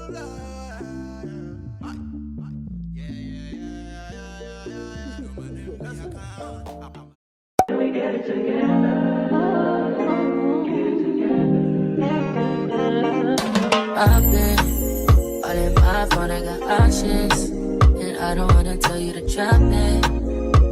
I've been all in my phone, I got options. And I don't wanna tell you to drop it,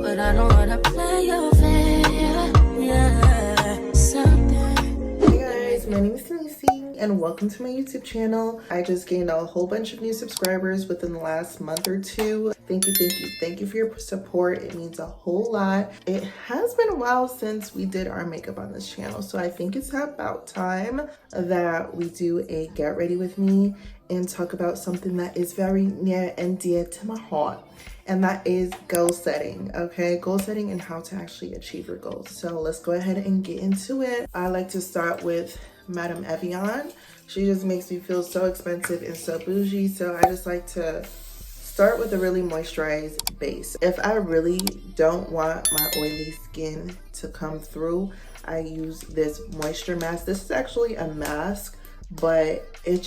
but I don't wanna play your fair. Yeah, something. Hey guys, my name is Lucy and welcome to my YouTube channel. I just gained a whole bunch of new subscribers within the last month or two. Thank you for your support. It means a whole lot. It has been a while since we did our makeup on this channel, so I think it's about time that we do a get ready with me and talk about something that is very near and dear to my heart, and that is goal setting. Okay, goal setting and how to actually achieve your goals. So let's go ahead and get into it. I like to start with Madame Evian. She just makes me feel so expensive and so bougie, so I just like to start with a really moisturized base. If I really don't want my oily skin to come through, I use this moisture mask. This is actually a mask, but it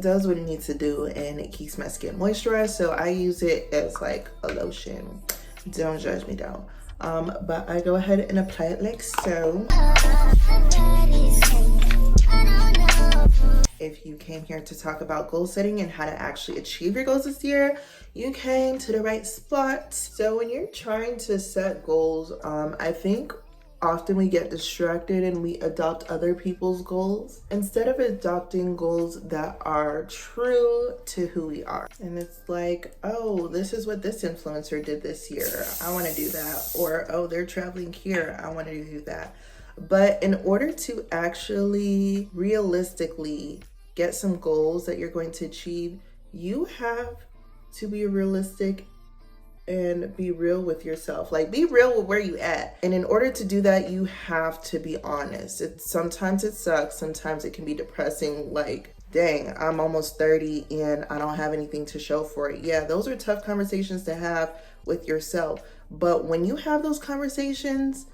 does what it needs to do and it keeps my skin moisturized, so I use it as like a lotion. Don't judge me though. But I go ahead and apply it like so. If you came here to talk about goal setting and how to actually achieve your goals this year, you came to the right spot. So when you're trying to set goals, I think often we get distracted and we adopt other people's goals instead of adopting goals that are true to who we are. And it's like, oh, this is what this influencer did this year, I want to do that. Or, oh, they're traveling here, I want to do that. But in order to actually realistically get some goals that you're going to achieve, you have to be realistic and be real with yourself. Like, be real with where you at. And in order to do that, you have to be honest. Sometimes it sucks, sometimes it can be depressing, like, dang, I'm almost 30 and I don't have anything to show for it. Yeah, those are tough conversations to have with yourself. But when you have those conversations,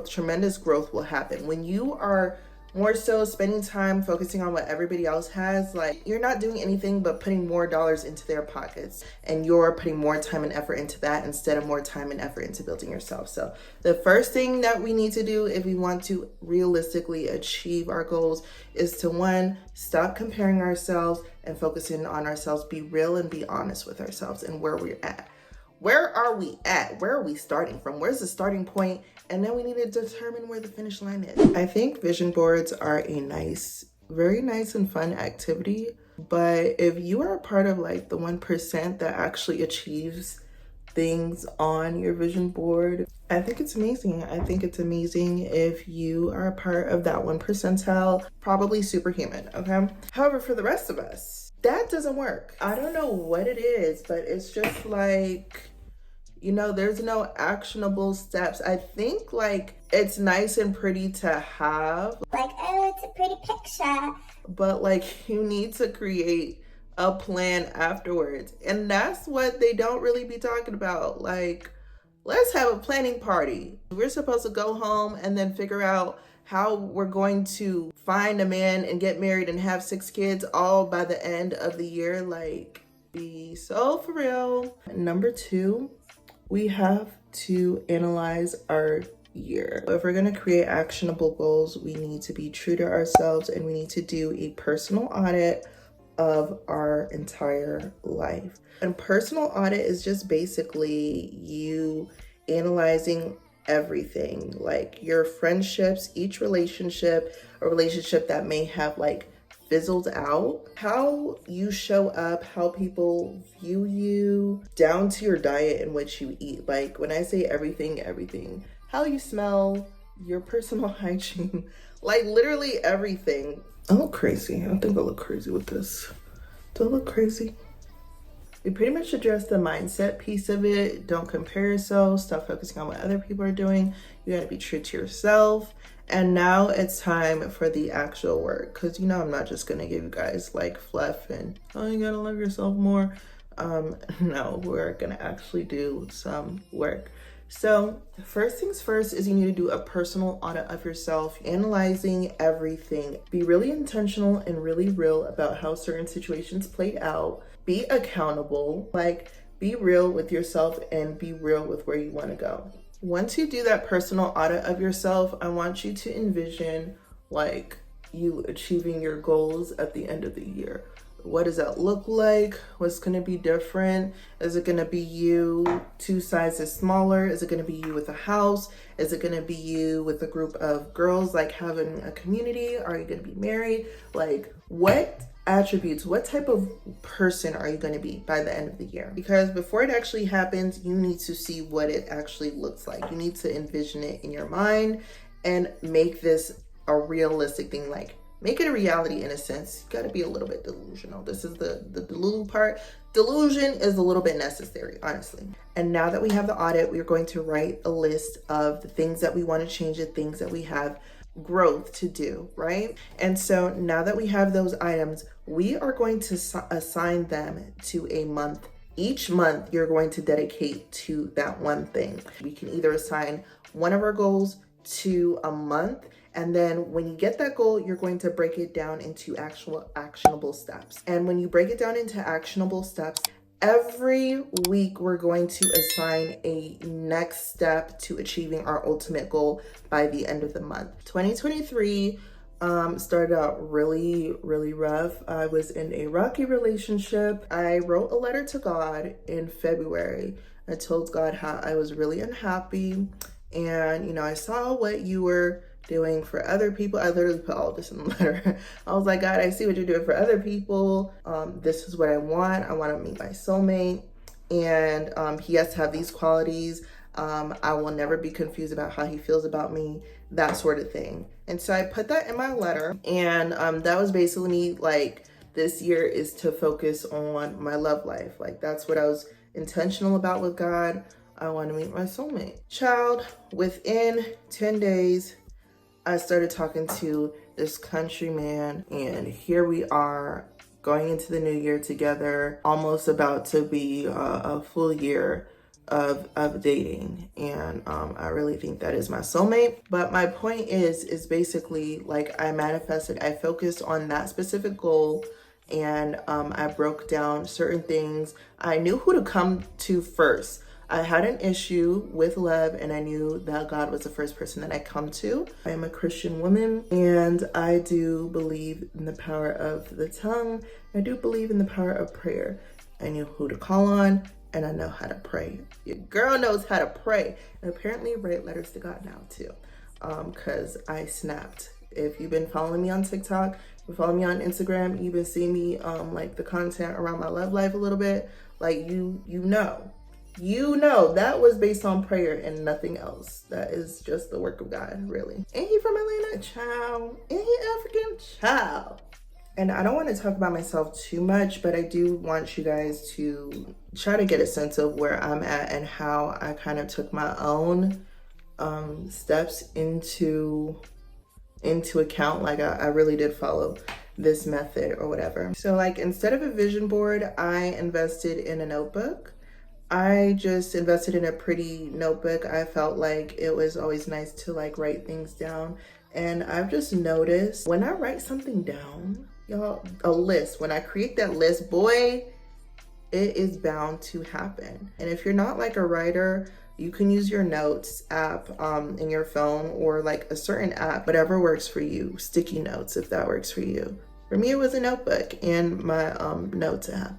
tremendous growth will happen. When you are more so spending time focusing on what everybody else has, like, you're not doing anything but putting more dollars into their pockets, and you're putting more time and effort into that instead of more time and effort into building yourself. So the first thing that we need to do if we want to realistically achieve our goals is to, one, stop comparing ourselves and focusing on ourselves. Be real and be honest with ourselves and where we're at. Where are we at? Where are we starting from? Where's the starting point? And then we need to determine where the finish line is. I think vision boards are a very nice and fun activity. But if you are a part of like the 1% that actually achieves things on your vision board, I think it's amazing. I think it's amazing if you are a part of that 1 percentile, probably superhuman, okay? However, for the rest of us, that doesn't work. I don't know what it is, but it's just like, you know, there's no actionable steps. I think like it's nice and pretty to have, like, oh, it's a pretty picture, but like you need to create a plan afterwards. And that's what they don't really be talking about. Like, let's have a planning party. We're supposed to go home and then figure out how we're going to find a man and get married and have 6 kids all by the end of the year. Like, be so for real. Number 2, we have to analyze our year. If we're going to create actionable goals, we need to be true to ourselves and we need to do a personal audit of our entire life. And personal audit is just basically you analyzing everything, like your friendships, each relationship, a relationship that may have like fizzled out, how you show up, how people view you, down to your diet and what you eat. Like, when I say everything, how you smell, your personal hygiene, like literally everything. I look crazy. I think I look crazy with this. Do I look crazy? We pretty much address the mindset piece of it. Don't compare yourself. Stop focusing on what other people are doing. You gotta be true to yourself. And now it's time for the actual work. Because, you know, I'm not just gonna give you guys like fluff and, oh, you gotta love yourself more. No, we're gonna actually do some work. So first things first is you need to do a personal audit of yourself, analyzing everything. Be really intentional and really real about how certain situations played out. Be accountable, like be real with yourself and be real with where you want to go. Once you do that personal audit of yourself, I want you to envision like you achieving your goals at the end of the year. What does that look like? What's going to be different? Is it going to be you 2 sizes smaller? Is it going to be you with a house? Is it going to be you with a group of girls, like having a community? Are you going to be married? Like, what attributes, what type of person are you going to be by the end of the year? Because before it actually happens, you need to see what it actually looks like. You need to envision it in your mind and make this a realistic thing. Like, make it a reality in a sense. You got to be a little bit delusional. This is the delusion part. Delusion is a little bit necessary, honestly. And now that we have the audit, we are going to write a list of the things that we want to change, the things that we have growth to do, right? And so now that we have those items, we are going to assign them to a month. Each month, you're going to dedicate to that one thing. We can either assign one of our goals to a month, and then when you get that goal, you're going to break it down into actual actionable steps. And when you break it down into actionable steps, every week we're going to assign a next step to achieving our ultimate goal by the end of the month. 2023 started out really rough. I was in a rocky relationship. I wrote a letter to God in February. I told God how I was really unhappy, and I saw what you were doing for other people. I literally put all this in the letter. I was like, God, I see what you're doing for other people. This is what I want. I want to meet my soulmate, and he has to have these qualities. I will never be confused about how he feels about me, that sort of thing. And so I put that in my letter, and that was basically me, like, this year is to focus on my love life. Like, that's what I was intentional about with God. I want to meet my soulmate. Child, within 10 days, I started talking to this country man, and here we are going into the new year together, almost about to be a full year of dating. And I really think that is my soulmate. But my point is basically, like, I manifested, I focused on that specific goal, and I broke down certain things. I knew who to come to first. I had an issue with love, and I knew that God was the first person that I come to. I am a Christian woman, and I do believe in the power of the tongue. I do believe in the power of prayer. I knew who to call on, and I know how to pray. Your girl knows how to pray, and apparently write letters to God now too, because I snapped. If you've been following me on TikTok, you follow me on Instagram, you've been seeing me like the content around my love life a little bit, like you know that was based on prayer and nothing else. That is just the work of God, really. Ain't he from Atlanta? Child. Ain't he African? Child. And I don't want to talk about myself too much, but I do want you guys to try to get a sense of where I'm at and how I kind of took my own steps into account. Like I really did follow this method or whatever. So like, instead of a vision board, I invested in a notebook. I just invested in a pretty notebook. I felt like it was always nice to like write things down. And I've just noticed when I write something down, y'all, a list, when I create that list, boy, it is bound to happen. And if you're not like a writer, you can use your notes app in your phone, or like a certain app, whatever works for you. Sticky notes, if that works for you. For me, it was a notebook and my notes app.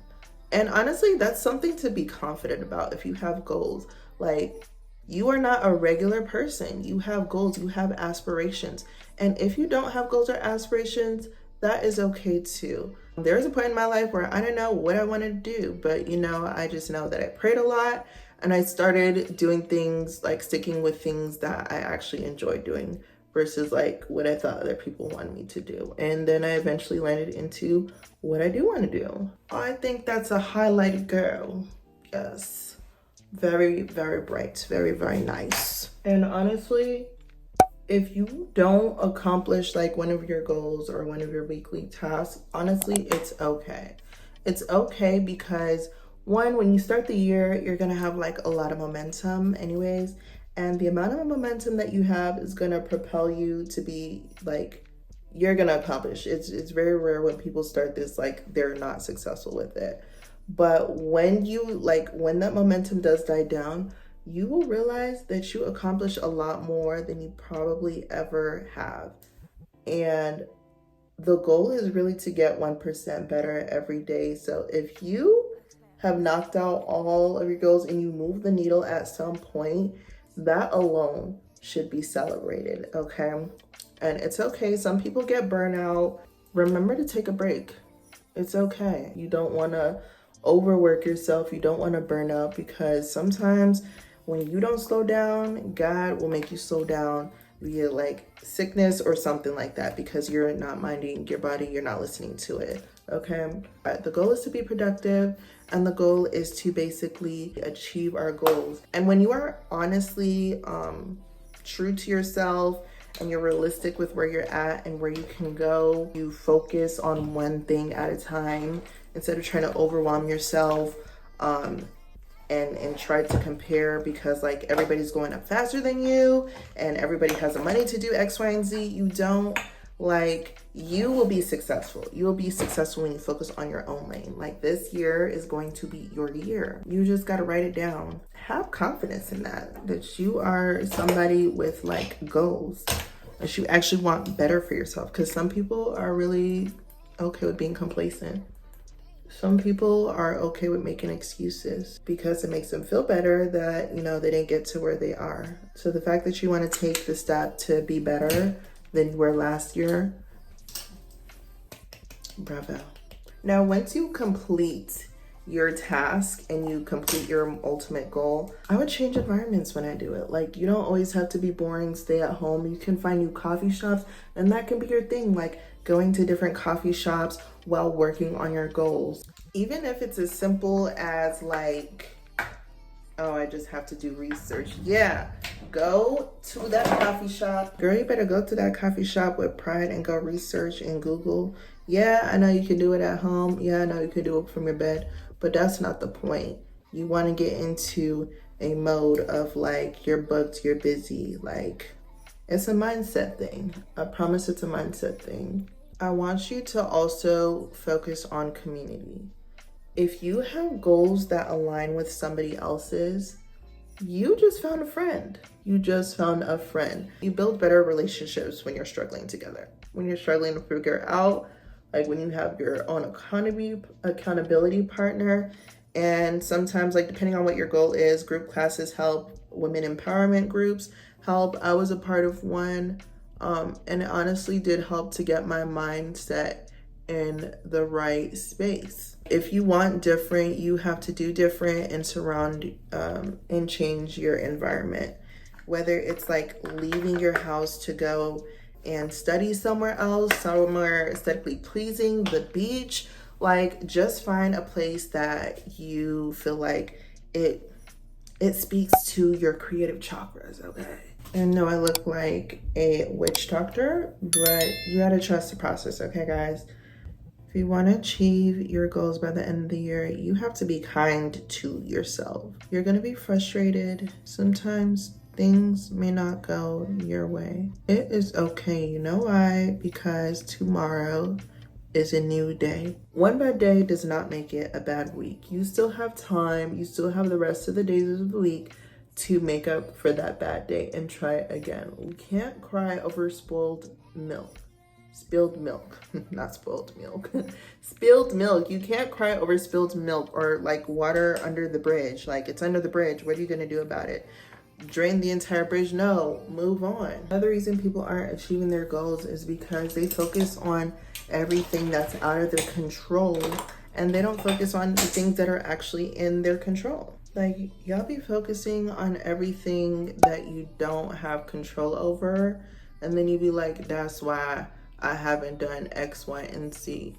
And honestly, that's something to be confident about if you have goals. Like, you are not a regular person. You have goals, you have aspirations. And if you don't have goals or aspirations, that is okay too. There was a point in my life where I didn't know what I wanted to do, but I just know that I prayed a lot, and I started doing things, like sticking with things that I actually enjoyed doing versus like what I thought other people wanted me to do. And then I eventually landed into what I do want to do. I think that's a highlighted girl. Yes. Very, very bright. Very, very nice. And honestly, if you don't accomplish like one of your goals or one of your weekly tasks, honestly, it's okay. It's okay, because One, when you start the year, you're gonna have like a lot of momentum anyways, and the amount of momentum that you have is gonna propel you to be like, you're gonna accomplish. It's very rare when people start this like they're not successful with it. But when when that momentum does die down, you will realize that you accomplish a lot more than you probably ever have. And the goal is really to get 1% better every day. So if you have knocked out all of your goals and you move the needle at some point, that alone should be celebrated, okay? And it's okay. Some people get burnout. Remember to take a break. It's okay. You don't want to overwork yourself. You don't want to burn out, because sometimes when you don't slow down, God will make you slow down via like sickness or something like that, because you're not minding your body, you're not listening to it, okay? The goal is to be productive, and the goal is to basically achieve our goals. And when you are honestly true to yourself and you're realistic with where you're at and where you can go, you focus on one thing at a time instead of trying to overwhelm yourself and try to compare, because like everybody's going up faster than you and everybody has the money to do X, Y, and Z. You don't. Like, you will be successful. You will be successful when you focus on your own lane. Like, this year is going to be your year. You just got to write it down. Have confidence in that you are somebody with like goals, that you actually want better for yourself. Because some people are really okay with being complacent. Some people are okay with making excuses because it makes them feel better that, you know, they didn't get to where they are. So the fact that you want to take the step to be better than you were last year, bravo. Now, once you complete your task and you complete your ultimate goal, I would change environments when I do it. Like, you don't always have to be boring, stay at home. You can find new coffee shops, and that can be your thing, like going to different coffee shops while working on your goals. Even if it's as simple as like, oh, I just have to do research. Yeah, go to that coffee shop. Girl, you better go to that coffee shop with pride and go research and Google. Yeah, I know you can do it at home. Yeah, I know you can do it from your bed, but that's not the point. You want to get into a mode of like, you're booked, you're busy. Like, it's a mindset thing. I promise it's a mindset thing. I want you to also focus on community. If you have goals that align with somebody else's, you just found a friend. You just found a friend. You build better relationships when you're struggling together. When you're struggling to figure out, like when you have your own accountability partner. And sometimes, like depending on what your goal is, group classes help, women empowerment groups help. I was a part of one, and it honestly did help to get my mindset in the right space. If you want different, you have to do different and surround and change your environment. Whether it's like leaving your house to go and study somewhere else, somewhere aesthetically pleasing, the beach, like just find a place that you feel like it speaks to your creative chakras, okay? And no, I look like a witch doctor, but you gotta trust the process, okay, guys? If you want to achieve your goals by the end of the year, you have to be kind to yourself. You're going to be frustrated. Sometimes things may not go your way. It is okay. You know why? Because tomorrow is a new day. One bad day does not make it a bad week. You still have time. You still have the rest of the days of the week to make up for that bad day and try it again. We can't cry over spoiled milk. Spilled milk, not spoiled milk. Spilled milk. You can't cry over spilled milk or like water under the bridge. Like, it's under the bridge. What are you going to do about it? Drain the entire bridge? No, move on. Another reason people aren't achieving their goals is because they focus on everything that's out of their control, and they don't focus on the things that are actually in their control. Like, y'all be focusing on everything that you don't have control over, and then you be like, that's why I haven't done X, Y, and Z.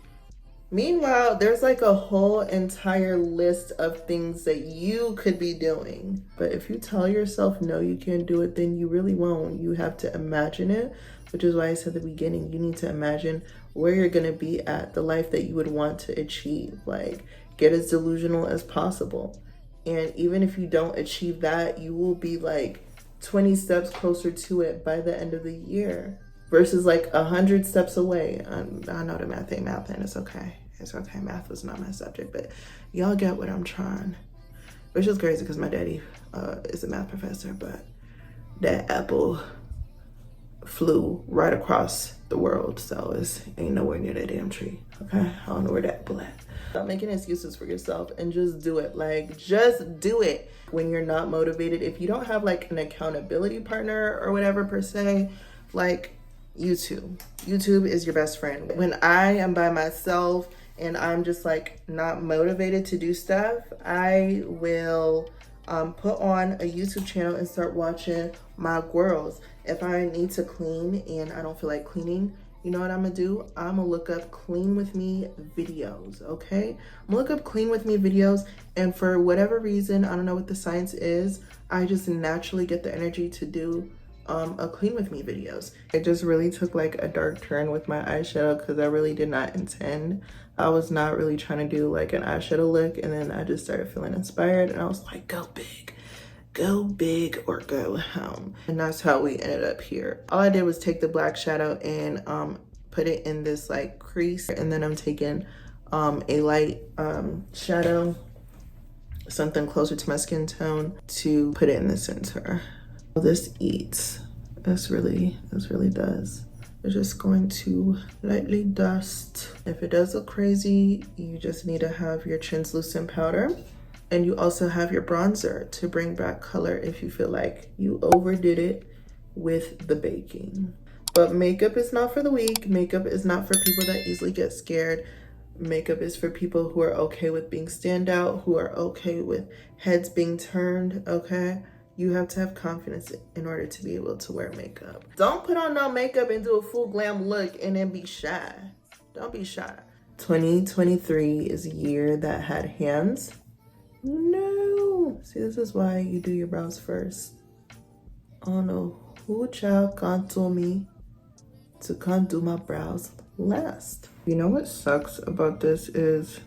Meanwhile, there's like a whole entire list of things that you could be doing. But if you tell yourself, no, you can't do it, then you really won't. You have to imagine it, which is why I said at the beginning, you need to imagine where you're going to be at, the life that you would want to achieve. Like, get as delusional as possible. And even if you don't achieve that, you will be like 20 steps closer to it by the end of the year versus like 100 steps away. I know the math ain't math, and it's okay. It's okay. Math was not my subject, but y'all get what I'm trying. Which is crazy because my daddy is a math professor, but that apple flew right across the world, so it ain't nowhere near that damn tree. Okay, I don't know where that apple at. Stop making excuses for yourself and just do it. Like, just do it when you're not motivated. If you don't have like an accountability partner or whatever per se, like YouTube is your best friend. When I am by myself and I'm just like not motivated to do stuff, I will put on a YouTube channel and start watching my girls. If I need to clean and I don't feel like cleaning, you know what I'm gonna do? I'm gonna look up clean with me videos, okay? I'm gonna look up clean with me videos, and for whatever reason, I don't know what the science is, I just naturally get the energy to do a clean with me videos. It just really took like a dark turn with my eyeshadow because I really did not intend. I was not really trying to do like an eyeshadow look, and then I just started feeling inspired and I was like, go big or go home. And that's how we ended up here. All I did was take the black shadow and put it in this like crease, and then I'm taking a light shadow, something closer to my skin tone, to put it in the center. This eats. This really does. You're just going to lightly dust. If it does look crazy, you just need to have your translucent powder. And you also have your bronzer to bring back color if you feel like you overdid it with the baking. But makeup is not for the weak. Makeup is not for people that easily get scared. Makeup is for people who are okay with being standout, who are okay with heads being turned, okay? You have to have confidence in order to be able to wear makeup. Don't put on no makeup and do a full glam look and then be shy. Don't be shy. 2023 is a year that had hands. No. See, this is why you do your brows first. I don't know who child can't tell me to can't do my brows last. You know what sucks about this is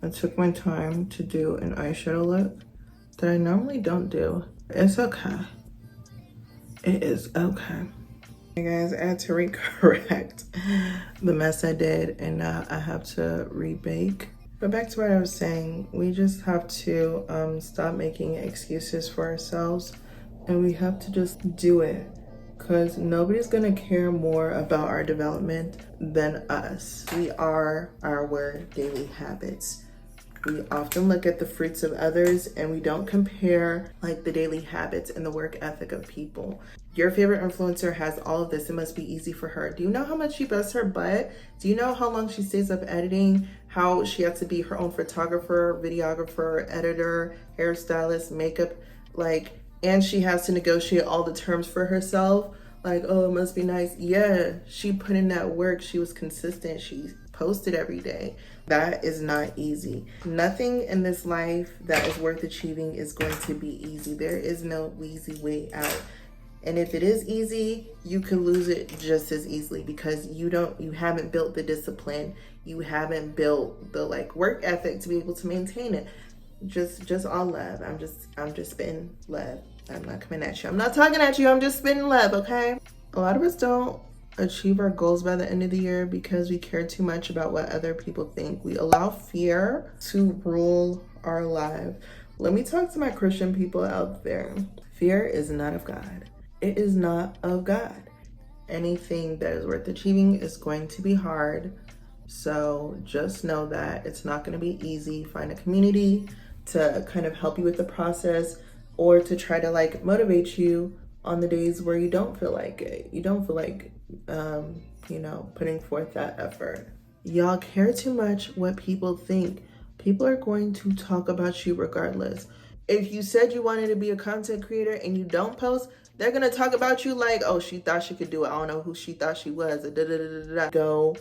I took my time to do an eyeshadow look that I normally don't do. It's okay. It is okay. Hey guys, I had to recorrect the mess I did, and now I have to rebake. But back to what I was saying, we just have to stop making excuses for ourselves, and we have to just do it, because nobody's gonna care more about our development than us. We are our daily habits. We often look at the fruits of others and we don't compare like the daily habits and the work ethic of people. Your favorite influencer has all of this. It must be easy for her. Do you know how much she busts her butt? Do you know how long she stays up editing? How she has to be her own photographer, videographer, editor, hairstylist, makeup, like, and she has to negotiate all the terms for herself. Like, oh, it must be nice. Yeah, she put in that work. She was consistent. She posted every day. That is not easy. Nothing in this life that is worth achieving is going to be easy. There is no easy way out. And if it is easy, you can lose it just as easily because you haven't built the discipline. You haven't built the like work ethic to be able to maintain it. Just all love. I'm just spitting love. I'm not coming at you. I'm not talking at you. I'm just spitting love, okay? A lot of us don't achieve our goals by the end of the year because we care too much about what other people think. We allow fear to rule our life. Let me talk to my Christian people out there. Fear is not of God. It is not of God. Anything that is worth achieving is going to be hard. So just know that it's not going to be easy. Find a community to kind of help you with the process or to try to like motivate you on the days where you don't feel like it. You don't feel like putting forth that effort. Y'all care too much what people think. People are going to talk about you regardless. If you said you wanted to be a content creator and you don't post, they're gonna talk about you like, oh, she thought she could do it. I don't know who she thought she was. Go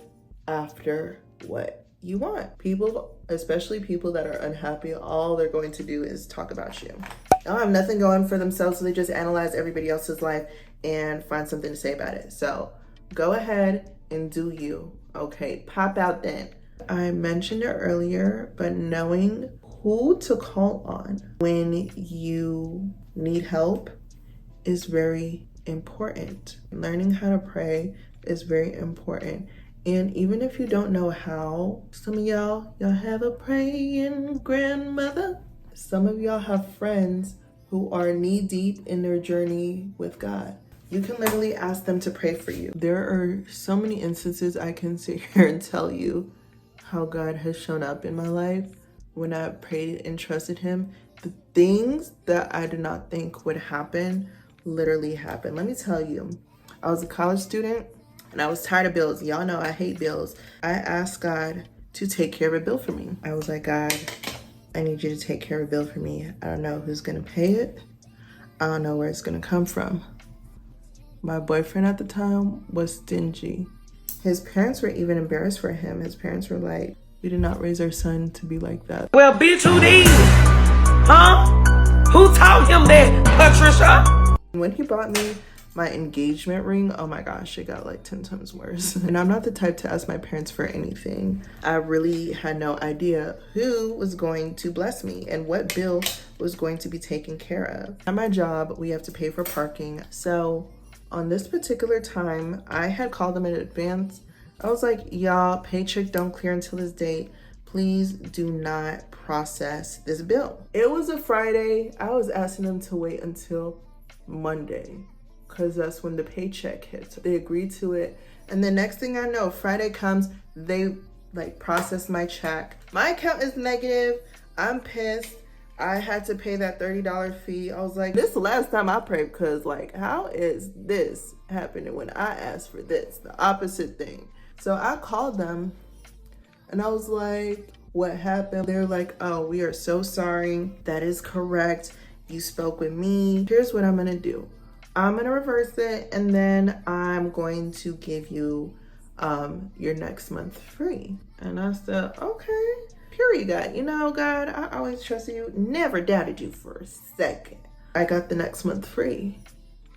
after what you want. People, especially people that are unhappy, all they're going to do is talk about you. They don't have nothing going for themselves, so they just analyze everybody else's life and find something to say about it. So go ahead and do you, okay? Pop out then. I mentioned it earlier, but knowing who to call on when you need help is very important. Learning how to pray is very important. And even if you don't know how, some of y'all have a praying grandmother. Some of y'all have friends who are knee deep in their journey with God. You can literally ask them to pray for you. There are so many instances I can sit here and tell you how God has shown up in my life when I prayed and trusted him. The things that I did not think would happen literally happened. Let me tell you, I was a college student and I was tired of bills. Y'all know I hate bills. I asked God to take care of a bill for me. I was like, God, I need you to take care of a bill for me. I don't know who's gonna pay it. I don't know where it's gonna come from. My boyfriend at the time was stingy. His parents were even embarrassed for him. His parents were like, we did not raise our son to be like that. Well, bitch, who did? Huh? Who taught him that, Patricia? When he bought me my engagement ring, oh my gosh, it got like 10 times worse. And I'm not the type to ask my parents for anything. I really had no idea who was going to bless me and what bill was going to be taken care of. At my job, we have to pay for parking. So on this particular time, I had called them in advance. I was like, y'all, paycheck don't clear until this date. Please do not process this bill. It was a Friday. I was asking them to wait until Monday because that's when the paycheck hits. They agreed to it. And the next thing I know, Friday comes, they like process my check. My account is negative. I'm pissed. I had to pay that $30 fee. I was like, this is the last time I prayed because like, how is this happening when I asked for this? The opposite thing. So I called them and I was like, what happened? They're like, oh, we are so sorry. That is correct. You spoke with me. Here's what I'm gonna do. I'm gonna reverse it and then I'm going to give you your next month free. And I said, okay. Period, God. You know, God, I always trusted you. Never doubted you for a second. I got the next month free.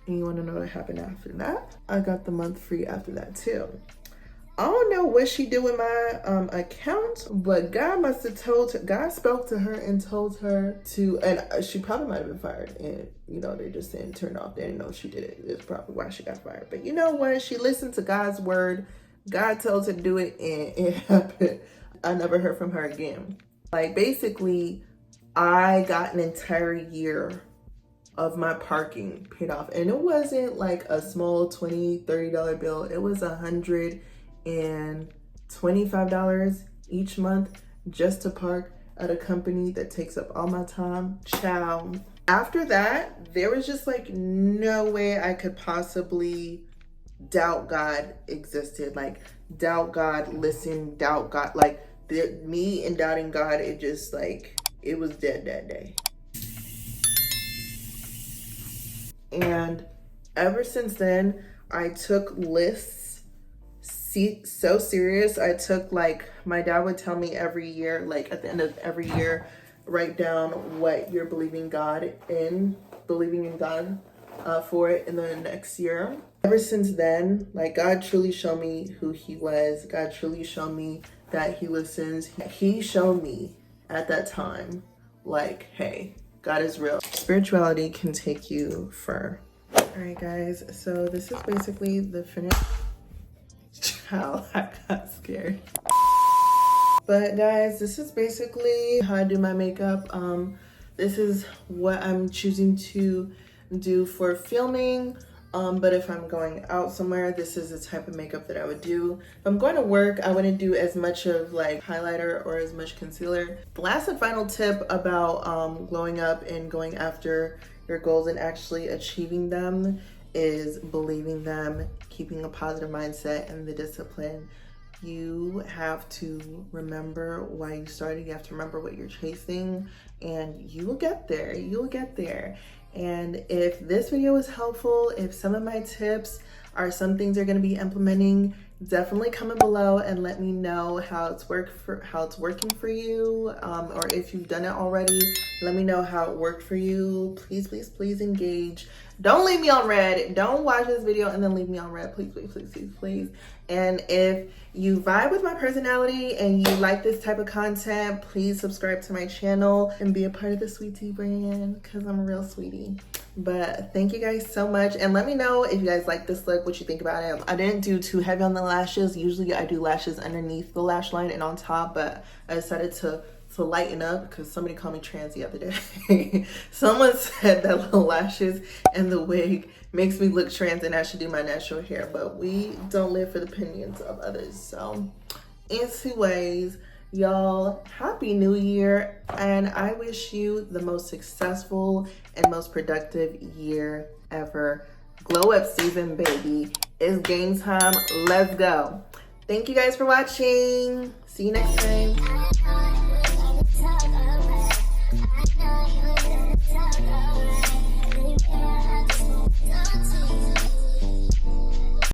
And you want to know what happened after that? I got the month free after that too. I don't know what she did with my account, but God must have told her, God spoke to her and told her to, and she probably might have been fired. And, you know, they just didn't turn off. They didn't know she did it. It's probably why she got fired. But you know what? She listened to God's word. God told her to do it and it happened. I never heard from her again. Like basically, I got an entire year of my parking paid off. And it wasn't like a small $20, $30 bill. It was $125 each month just to park at a company that takes up all my time. Ciao. After that, there was just like no way I could possibly doubt God existed. Like doubt God, listen, doubt God. Like me and doubting God, it just like, it was dead that day. And ever since then, I took lists so serious. I took like, my dad would tell me every year, like at the end of every year, write down what you're believing in God for it in the next year. Ever since then, like God truly showed me who he was. God truly showed me that he listens. He showed me at that time, like, hey, God is real. Spirituality can take you far. All right, guys. So this is basically the finished. Child, I got scared. But guys, this is basically how I do my makeup. This is what I'm choosing to do for filming. But if I'm going out somewhere, this is the type of makeup that I would do. If I'm going to work, I wouldn't do as much of like highlighter or as much concealer. The last and final tip about glowing up and going after your goals and actually achieving them is believing them, keeping a positive mindset and the discipline. You have to remember why you started. You have to remember what you're chasing, and you will get there. You will get there. And if this video was helpful, if some of my tips are some things you're going to be implementing, definitely comment below and let me know how it's working for you, or if you've done it already, let me know how it worked for you. Please engage. Don't leave me on red. Don't watch this video and then leave me on red. Please, please, please, please, please. And if you vibe with my personality and you like this type of content, please subscribe to my channel and be a part of the Sweetie brand, because I'm a real sweetie. But thank you guys so much, and let me know if you guys like this look, what you think about it. I didn't do too heavy on the lashes. Usually I do lashes underneath the lash line and on top, but I decided to lighten up because somebody called me trans the other day. Someone said that the lashes and the wig makes me look trans and I should do my natural hair, but we don't live for the opinions of others. So anyways, y'all, happy new year, and I wish you the most successful and most productive year ever. Glow up season, baby. It's game time. Let's go. Thank you guys for watching. See you next time.